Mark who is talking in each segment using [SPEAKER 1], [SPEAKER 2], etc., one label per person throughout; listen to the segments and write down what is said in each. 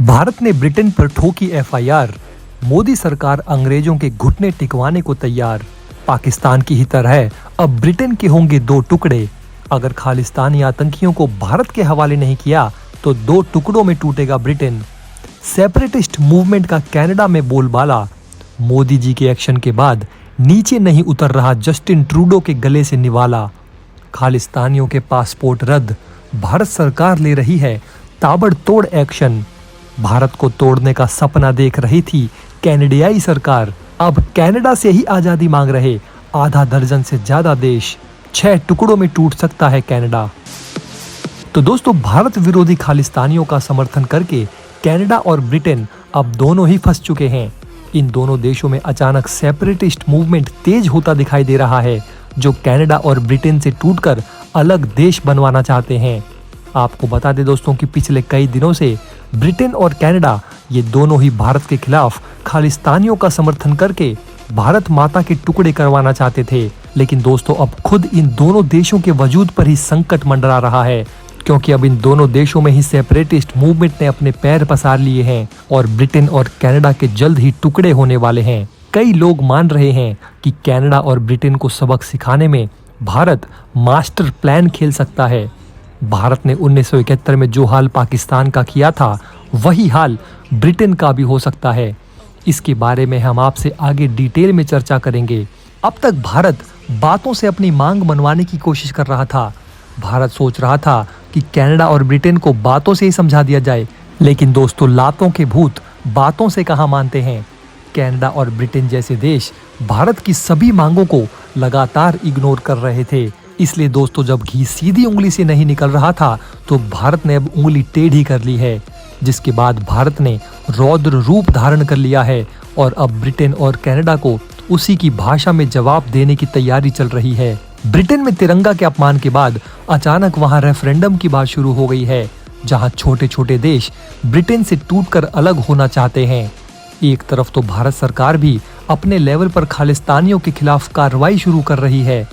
[SPEAKER 1] भारत ने ब्रिटेन पर ठोकी एफआईआर। मोदी सरकार अंग्रेजों के घुटने टिकवाने को तैयार। पाकिस्तान की ही तरह अब ब्रिटेन के होंगे दो टुकड़े। अगर खालिस्तानी आतंकियों को भारत के हवाले नहीं किया तो दो टुकड़ों में टूटेगा ब्रिटेन। सेपरेटिस्ट मूवमेंट का कनाडा में बोलबाला। मोदी जी के एक्शन के बाद नीचे नहीं उतर रहा जस्टिन ट्रूडो के गले से निवाला। खालिस्तानियों के पासपोर्ट रद्द। भारत सरकार ले रही है ताबड़तोड़ एक्शन। भारत को तोड़ने का सपना देख रही थी कैनेडियाई सरकार। अब कनाडा से ही आजादी मांग रहे आधा दर्जन से ज्यादा देश। 6 टुकड़ों में टूट सकता है कनाडा। तो दोस्तों, भारत विरोधी खालिस्तानियों का समर्थन करके कनाडा और ब्रिटेन अब दोनों ही फंस चुके हैं। इन दोनों देशों में अचानक सेपरेटिस्ट मूवमेंट तेज होता दिखाई दे रहा है, जो कनाडा और ब्रिटेन से टूटकर अलग देश बनवाना चाहते हैं। आपको बता दें दोस्तों कि पिछले कई दिनों से ब्रिटेन और कनाडा ये दोनों ही भारत के खिलाफ खालिस्तानियों का समर्थन करके भारत माता के टुकड़े करवाना चाहते थे। लेकिन दोस्तों, अब खुद इन दोनों देशों के वजूद पर ही संकट मंडरा रहा है, क्योंकि अब इन दोनों देशों में ही सेपरेटिस्ट मूवमेंट ने अपने पैर पसार लिए हैं और ब्रिटेन और कनाडा के जल्द ही टुकड़े होने वाले हैं। कई लोग मान रहे हैं कि कनाडा और ब्रिटेन को सबक सिखाने में भारत मास्टर प्लान खेल सकता है। भारत ने 1971 में जो हाल पाकिस्तान का किया था, वही हाल ब्रिटेन का भी हो सकता है। इसके बारे में हम आपसे आगे डिटेल में चर्चा करेंगे। अब तक भारत बातों से अपनी मांग मनवाने की कोशिश कर रहा था। भारत सोच रहा था कि कनाडा और ब्रिटेन को बातों से ही समझा दिया जाए, लेकिन दोस्तों, लातों के भूत बातों से कहाँ मानते हैं। कनाडा और ब्रिटेन जैसे देश भारत की सभी मांगों को लगातार इग्नोर कर रहे थे। इसलिए दोस्तों, जब घी सीधी उंगली से नहीं निकल रहा था तो भारत ने अब उंगली टेढ़ी कर ली है, जिसके बाद भारत ने रौद्र रूप धारण कर लिया है और अब ब्रिटेन और कनाडा को उसी की भाषा में जवाब देने की तैयारी चल रही है। ब्रिटेन में तिरंगा के अपमान के बाद अचानक वहां रेफरेंडम की बात शुरू हो गई है, जहां छोटे छोटे देश ब्रिटेन से टूटकर अलग होना चाहते हैं। एक तरफ तो भारत सरकार भी अपने लेवल पर खालिस्तानियों के खिलाफ कार्रवाई शुरू कर रही है।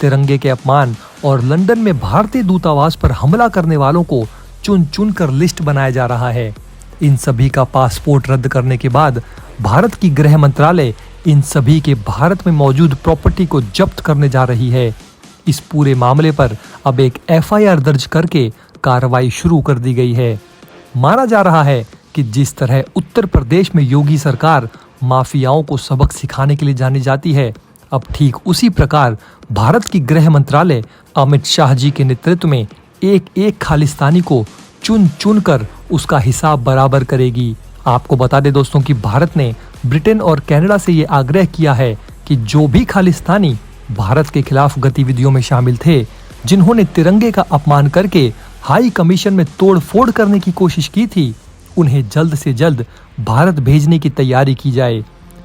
[SPEAKER 1] तिरंगे के अपमान और लंदन में भारतीय दूतावास पर हमला करने वालों को चुन चुन कर लिस्ट बनाया जा रहा है। इन सभी का पासपोर्ट रद्द करने के बाद भारत की गृह मंत्रालय इन सभी के भारत में मौजूद प्रॉपर्टी को जब्त करने जा रही है। इस पूरे मामले पर अब एक एफआईआर दर्ज करके कार्रवाई शुरू कर दी गई है। माना जा रहा है कि जिस तरह उत्तर प्रदेश में योगी सरकार माफियाओं को सबक सिखाने के लिए जानी जाती है, अब ठीक उसी प्रकार भारत की गृह मंत्रालय अमित शाह जी के नेतृत्व में एक एक खालिस्तानी को चुन चुन कर उसका हिसाब बराबर करेगी। आपको बता दें दोस्तों कि भारत ने ब्रिटेन और कनाडा से ये आग्रह किया है कि जो भी खालिस्तानी भारत के खिलाफ गतिविधियों में शामिल थे, जिन्होंने तिरंगे का अपमान करके हाई कमीशन में तोड़फोड़ करने की कोशिश की थी, उन्हें जल्द से जल्द भारत भेजने की तैयारी की जाए।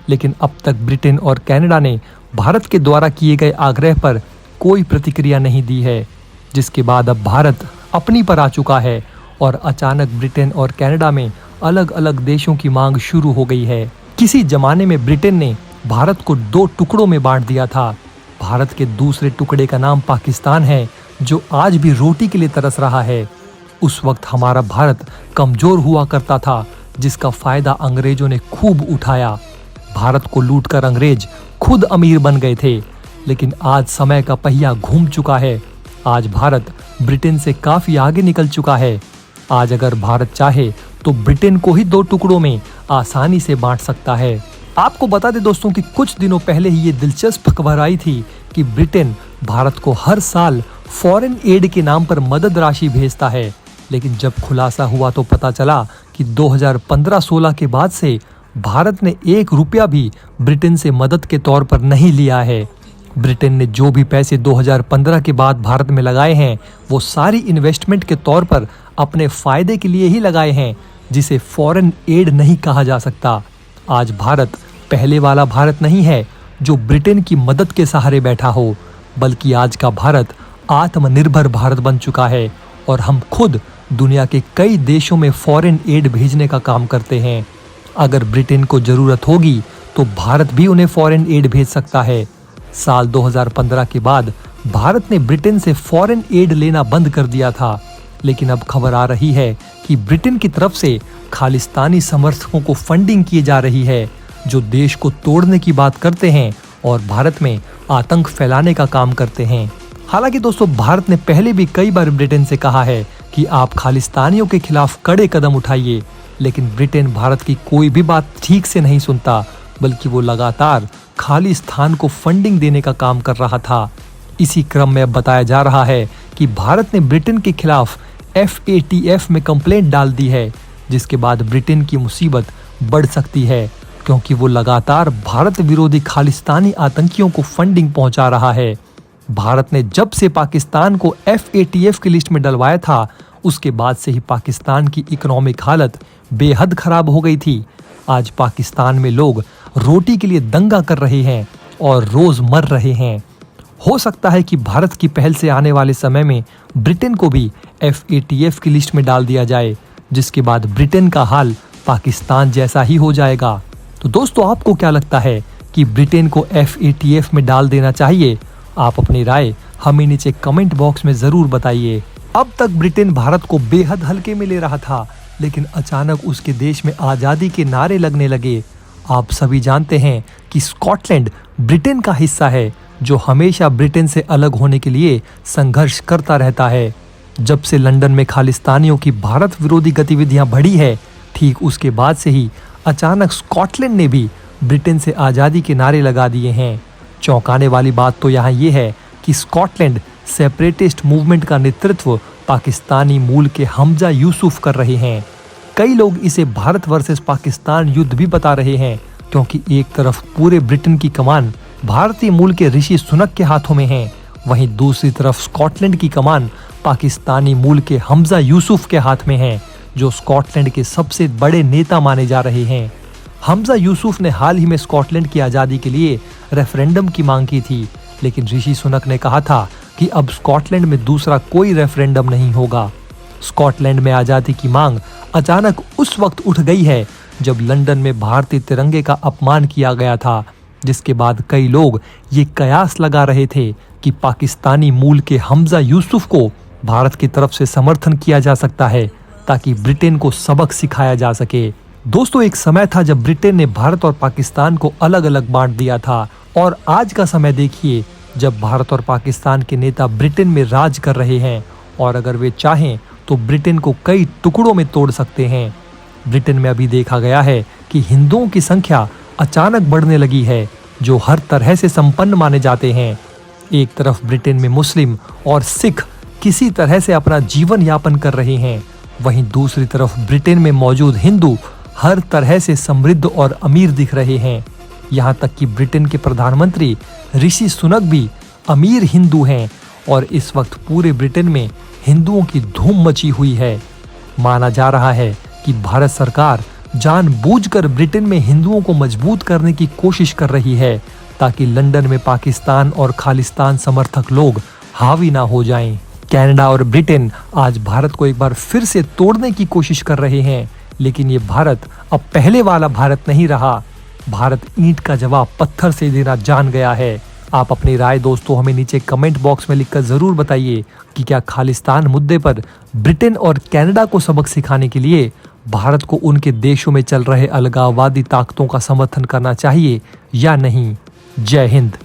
[SPEAKER 1] लेकिन अब तक ब्रिटेन और कनाडा ने भारत के द्वारा किए गए आग्रह पर कोई प्रतिक्रिया नहीं दी है, जिसके बाद अब भारत अपनी पर आ चुका है और अचानक ब्रिटेन और कनाडा में अलग अलग देशों की मांग शुरू हो गई है। किसी जमाने में ब्रिटेन ने भारत को 2 टुकड़ों में बांट दिया था। भारत के दूसरे टुकड़े का नाम पाकिस्तान है, जो आज भी रोटी के लिए तरस रहा है। उस वक्त हमारा भारत कमजोर हुआ करता था, जिसका फायदा अंग्रेजों ने खूब उठाया। भारत को लूटकर अंग्रेज खुद अमीर बन गए थे। लेकिन आज समय का पहिया घूम चुका है। आज भारत ब्रिटेन से काफी आगे निकल चुका है। आज अगर भारत चाहे तो ब्रिटेन को ही 2 टुकड़ों में आसानी से बांट सकता है। आपको बता दें दोस्तों कि कुछ दिनों पहले ही ये दिलचस्प खबर आई थी कि ब्रिटेन भारत को हर साल फॉरेन एड के नाम पर मदद राशि भेजता है। लेकिन जब खुलासा हुआ तो पता चला कि 2015-16 के बाद से भारत ने 1 रुपया भी ब्रिटेन से मदद के तौर पर नहीं लिया है। ब्रिटेन ने जो भी पैसे 2015 के बाद भारत में लगाए हैं, वो सारी इन्वेस्टमेंट के तौर पर अपने फायदे के लिए ही लगाए हैं, जिसे फॉरेन एड नहीं कहा जा सकता। आज भारत पहले वाला भारत नहीं है जो ब्रिटेन की मदद के सहारे बैठा हो, बल्कि आज का भारत आत्मनिर्भर भारत बन चुका है और हम खुद दुनिया के कई देशों में फॉरेन एड भेजने का काम करते हैं। अगर ब्रिटेन को जरूरत होगी तो भारत भी उन्हें फॉरेन एड भेज सकता है। साल 2015 के बाद भारत ने ब्रिटेन से फॉरेन एड लेना बंद कर दिया था लेकिन अब खबर आ रही है कि ब्रिटेन की तरफ से खालिस्तानी समर्थकों को फंडिंग की जा रही है, जो देश को तोड़ने की बात करते हैं और भारत में आतंक फैलाने का काम करते हैं। हालांकि दोस्तों, भारत ने पहले भी कई बार ब्रिटेन से कहा है कि आप खालिस्तानियों के खिलाफ कड़े कदम उठाइए, लेकिन ब्रिटेन भारत की कोई भी बात ठीक से नहीं सुनता, बल्कि वो लगातार खालिस्तान को फंडिंग देने का काम कर रहा था। इसी क्रम में अब बताया जा रहा है कि भारत ने ब्रिटेन के खिलाफ FATF में कंप्लेंट डाल दी है, जिसके बाद ब्रिटेन की मुसीबत बढ़ सकती है, क्योंकि वो लगातार भारत विरोधी खालिस्तानी आतंकियों को फंडिंग पहुंचा रहा है। भारत ने जब से पाकिस्तान को FATF की लिस्ट में डलवाया था, उसके बाद से ही पाकिस्तान की इकोनॉमिक हालत बेहद खराब हो गई थी। आज पाकिस्तान में लोग रोटी के लिए दंगा कर रहे हैं और रोज मर रहे हैं। हो सकता है कि भारत की पहल से आने वाले समय में ब्रिटेन को भी FATF की लिस्ट में डाल दिया जाए, जिसके बाद ब्रिटेन का हाल पाकिस्तान जैसा ही हो जाएगा। तो दोस्तों, आपको क्या लगता है कि ब्रिटेन को FATF में डाल देना चाहिए? आप अपनी राय हमें नीचे कमेंट बॉक्स में जरूर बताइए। अब तक ब्रिटेन भारत को बेहद हल्के में ले रहा था, लेकिन अचानक उसके देश में आजादी के नारे लगने लगे। आप सभी जानते हैं कि स्कॉटलैंड ब्रिटेन का हिस्सा है, जो हमेशा ब्रिटेन से अलग होने के लिए संघर्ष करता रहता है। जब से लंदन में खालिस्तानियों की भारत विरोधी गतिविधियां बढ़ी है, ठीक उसके बाद से ही अचानक स्कॉटलैंड ने भी ब्रिटेन से आज़ादी के नारे लगा दिए हैं। चौंकाने वाली बात तो यहाँ ये है कि स्कॉटलैंड सेपरेटिस्ट मूवमेंट का नेतृत्व पाकिस्तानी मूल के हमजा यूसुफ कर रहे हैं। कई लोग इसे भारत वर्सेस पाकिस्तान युद्ध भी बता रहे हैं, क्योंकि एक तरफ पूरे ब्रिटेन की कमान भारतीय मूल के ऋषि सुनक के हाथों में है, वहीं दूसरी तरफ स्कॉटलैंड की कमान पाकिस्तानी मूल के हमजा यूसुफ के हाथ में है, जो स्कॉटलैंड के सबसे बड़े नेता माने जा रहे हैं। हमजा यूसुफ ने हाल ही में स्कॉटलैंड की आज़ादी के लिए रेफरेंडम की मांग की थी, लेकिन ऋषि सुनक ने कहा था कि अब स्कॉटलैंड में दूसरा कोई रेफरेंडम नहीं होगा। स्कॉटलैंड में आज़ादी की मांग अचानक उस वक्त उठ गई है जब लंदन में भारतीय तिरंगे का अपमान किया गया था, जिसके बाद कई लोग ये कयास लगा रहे थे कि पाकिस्तानी मूल के हमजा यूसुफ को भारत की तरफ से समर्थन किया जा सकता है, ताकि ब्रिटेन को सबक सिखाया जा सके। दोस्तों, एक समय था जब ब्रिटेन ने भारत और पाकिस्तान को अलग अलग बांट दिया था, और आज का समय देखिए जब भारत और पाकिस्तान के नेता ब्रिटेन में राज कर रहे हैं, और अगर वे चाहें तो ब्रिटेन को कई टुकड़ों में तोड़ सकते हैं। ब्रिटेन में अभी देखा गया है कि हिंदुओं की संख्या अचानक बढ़ने लगी है, जो हर तरह से संपन्न माने जाते हैं। एक तरफ ब्रिटेन में मुस्लिम और सिख किसी तरह से अपना जीवन यापन कर रहे हैं, वहीं दूसरी तरफ ब्रिटेन में मौजूद हिंदू हर तरह से समृद्ध और अमीर दिख रहे हैं। यहाँ तक कि ब्रिटेन के प्रधानमंत्री ऋषि सुनक भी अमीर हिंदू हैं, और इस वक्त पूरे ब्रिटेन में हिंदुओं की धूम मची हुई है। माना जा रहा है कि भारत सरकार जानबूझकर ब्रिटेन में हिंदुओं को मजबूत करने की कोशिश कर रही है, ताकि लंदन में पाकिस्तान और खालिस्तान समर्थक लोग हावी ना हो जाएं। कनाडा और ब्रिटेन आज भारत को एक बार फिर से तोड़ने की कोशिश कर रहे हैं, लेकिन ये भारत अब पहले वाला भारत नहीं रहा। भारत ईंट का जवाब पत्थर से देना जान गया है। आप अपनी राय दोस्तों हमें नीचे कमेंट बॉक्स में लिखकर जरूर बताइए कि क्या खालिस्तान मुद्दे पर ब्रिटेन और कनाडा को सबक सिखाने के लिए भारत को उनके देशों में चल रहे अलगाववादी ताकतों का समर्थन करना चाहिए या नहीं। जय हिंद।